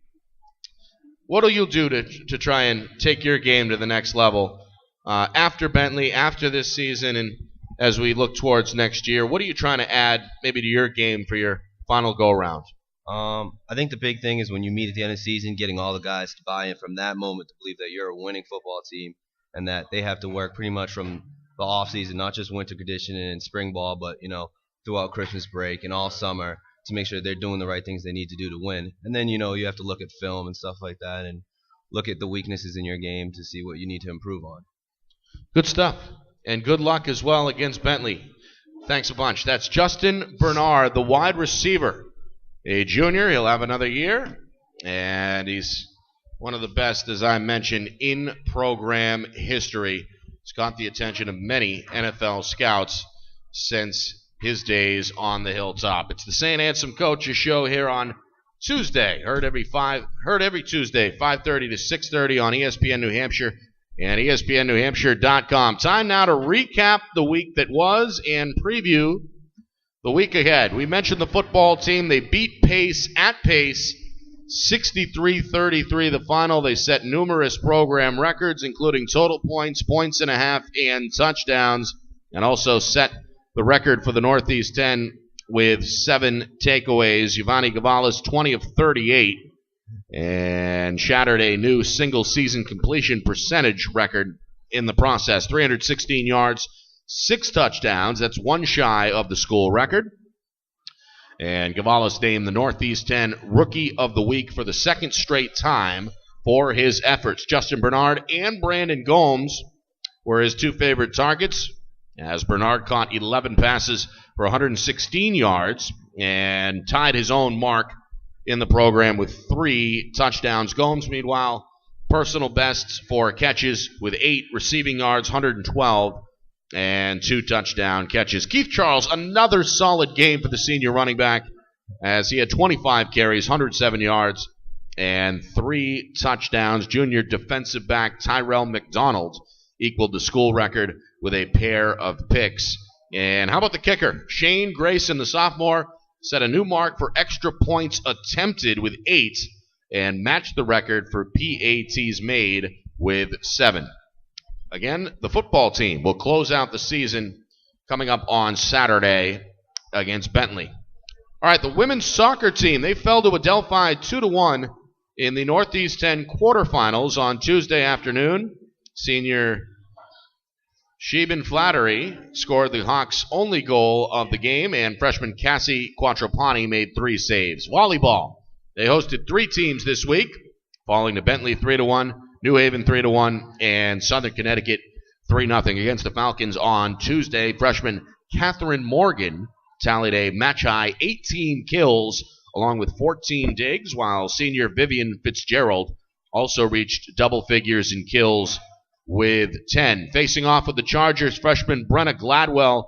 S1: What will you do to try and take your game to the next level after Bentley, after this season, and as we look towards next year? What are you trying to add maybe to your game for your final go-around?
S5: I think the big thing is when you meet at the end of the season, getting all the guys to buy in from that moment to believe that you're a winning football team and that they have to work pretty much from the off season, not just winter conditioning and spring ball, but throughout Christmas break and all summer to make sure they're doing the right things they need to do to win. And then you have to look at film and stuff like that and look at the weaknesses in your game to see what you need to improve on.
S1: Good stuff. And good luck as well against Bentley. Thanks a bunch. That's Justin Bernard, the wide receiver. A junior. He'll have another year. And he's one of the best, as I mentioned, in program history. He's got the attention of many NFL scouts since his days on the hilltop. It's the Saint Anselm Coaches Show here on Tuesday. Heard every Tuesday, 5:30 to 6:30 on ESPN New Hampshire and ESPNNewHampshire.com. Time now to recap the week that was and preview the week ahead. We mentioned the football team. They beat Pace at Pace, 63-33 the final. They set numerous program records, including total points, points and a half, and touchdowns, and also set the record for the Northeast 10 with 7 takeaways. Giovanni Gavala's 20 of 38 and shattered a new single-season completion percentage record in the process. 316 yards, 6 touchdowns. That's one shy of the school record. And Gavalis named the Northeast 10 Rookie of the Week for the second straight time for his efforts. Justin Bernard and Brandon Gomes were his two favorite targets, as Bernard caught 11 passes for 116 yards and tied his own mark in the program with 3 touchdowns. Gomes, meanwhile, personal bests for catches with 8 receiving yards, 112, and 2 touchdown catches. Keith Charles, another solid game for the senior running back, as he had 25 carries, 107 yards, and 3 touchdowns. Junior defensive back Tyrell McDonald equaled the school record with a pair of picks. And how about the kicker? Shane Grayson, the sophomore, set a new mark for extra points attempted with 8 and matched the record for PATs made with 7. Again, the football team will close out the season coming up on Saturday against Bentley. All right, the women's soccer team, they fell to Adelphi 2-1 in the Northeast 10 quarterfinals on Tuesday afternoon. Senior Sheben Flattery scored the Hawks' only goal of the game, and freshman Cassie Quattrapani made 3 saves. Volleyball, they hosted 3 teams this week, falling to Bentley 3-1, New Haven 3-1, and Southern Connecticut 3-0 against the Falcons on Tuesday. Freshman Catherine Morgan tallied a match-high 18 kills along with 14 digs, while senior Vivian Fitzgerald also reached double figures in kills with 10. Facing off with the Chargers, freshman Brenna Gladwell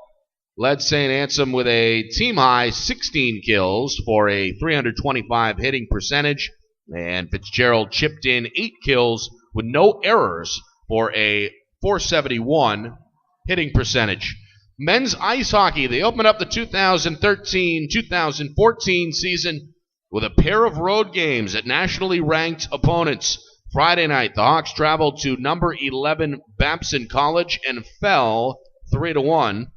S1: led Saint Anselm with a team-high 16 kills for a 325 hitting percentage, and Fitzgerald chipped in 8 kills with no errors for a 471 hitting percentage. Men's ice hockey, they opened up the 2013-2014 season with a pair of road games at nationally ranked opponents. Friday night, the Hawks traveled to number 11 Babson College and fell 3-1,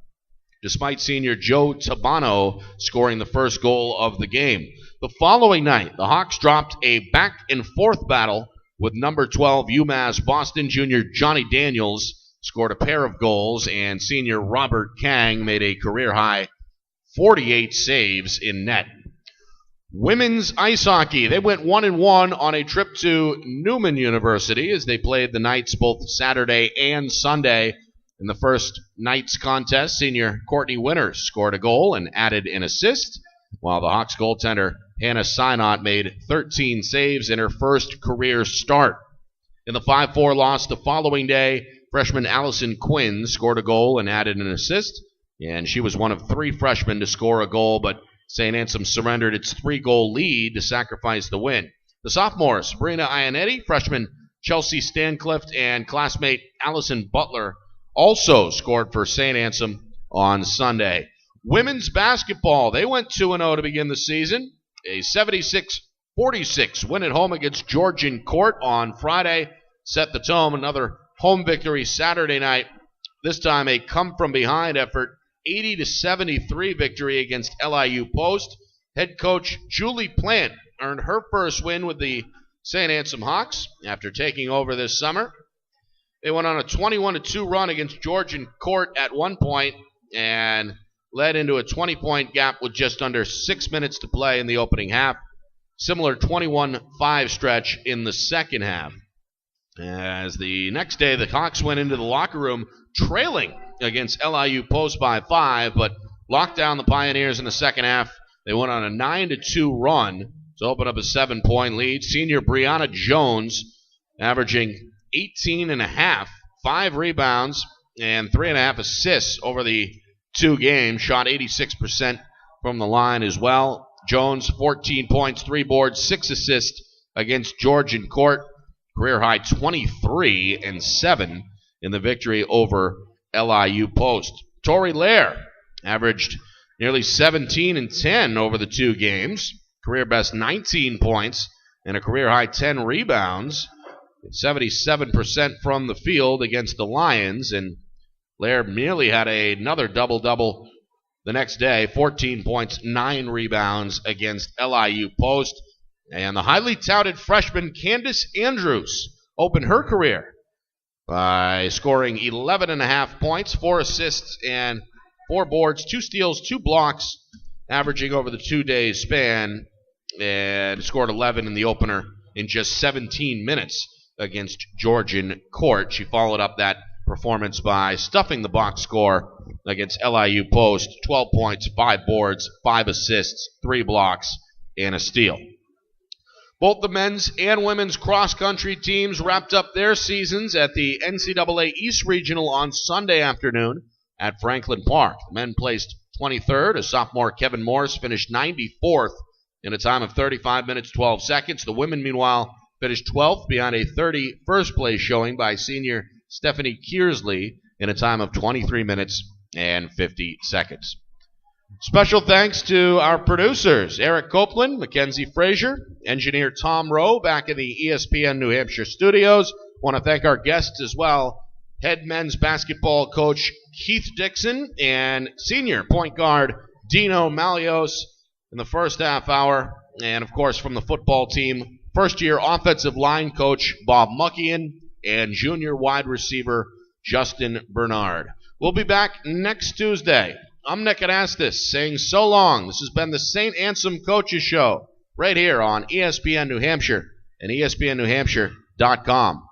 S1: despite senior Joe Tabano scoring the first goal of the game. The following night, the Hawks dropped a back-and-forth battle with number 12 UMass Boston. Junior Johnny Daniels scored a pair of goals, and senior Robert Kang made a career-high 48 saves in net. Women's ice hockey, they went 1-1 on a trip to Newman University as they played the Knights both Saturday and Sunday. In the first Knights contest, senior Courtney Winters scored a goal and added an assist, while the Hawks goaltender Hannah Synott made 13 saves in her first career start. In the 5-4 loss the following day, freshman Allison Quinn scored a goal and added an assist, and she was one of 3 freshmen to score a goal, but St. Anselm surrendered its 3-goal lead to sacrifice the win. The sophomores, Sabrina Ionetti, freshman Chelsea Stanclift, and classmate Allison Butler also scored for St. Anselm on Sunday. Women's basketball, they went 2-0 to begin the season. A 76-46 win at home against Georgian Court on Friday set the tone. Another home victory Saturday night, this time a come-from-behind effort, 80-73 victory against LIU Post. Head coach Julie Plant earned her first win with the St. Anselm Hawks after taking over this summer. They went on a 21-2 run against Georgian Court at one point and led into a 20-point gap with just under 6 minutes to play in the opening half. Similar 21-5 stretch in the second half. As the next day, the Hawks went into the locker room trailing against LIU Post by 5, but locked down the Pioneers in the second half. They went on a 9-2 run to open up a 7-point lead. Senior Brianna Jones averaging 18.5, 5 rebounds, and 3.5 assists over the 2 games. Shot 86% from the line as well. Jones, 14 points, 3 boards, 6 assists against Georgian Court. Career high 23 and 7 in the victory over LIU Post. Tori Lair averaged nearly 17 and 10 over the 2 games. Career best 19 points and a career high 10 rebounds. 77% from the field against the Lions, and Lair merely had another double-double the next day, 14 points, 9 rebounds against LIU Post. And the highly touted freshman Candace Andrews opened her career by scoring 11.5 points, 4 assists, and 4 boards, 2 steals, 2 blocks averaging over the 2-day span, and scored 11 in the opener in just 17 minutes against Georgian Court. She followed up that performance by stuffing the box score against LIU Post. 12 points, 5 boards, 5 assists, 3 blocks, and a steal. Both the men's and women's cross-country teams wrapped up their seasons at the NCAA East Regional on Sunday afternoon at Franklin Park. The men placed 23rd as sophomore Kevin Morris finished 94th in a time of 35 minutes, 12 seconds. The women, meanwhile, finished 12th behind a 31st place showing by senior Stephanie Kearsley in a time of 23 minutes and 50 seconds. Special thanks to our producers, Eric Copeland, Mackenzie Frazier, engineer Tom Rowe back in the ESPN New Hampshire studios. Want to thank our guests as well, head men's basketball coach Keith Dickson and senior point guard Dino Mallios in the first half hour. And, of course, from the football team, first-year offensive line coach Bob Muckian and junior wide receiver Justin Bernard. We'll be back next Tuesday. I'm Nick Anastos saying so long. This has been the Saint Anselm Coaches Show right here on ESPN New Hampshire and ESPNNewHampshire.com.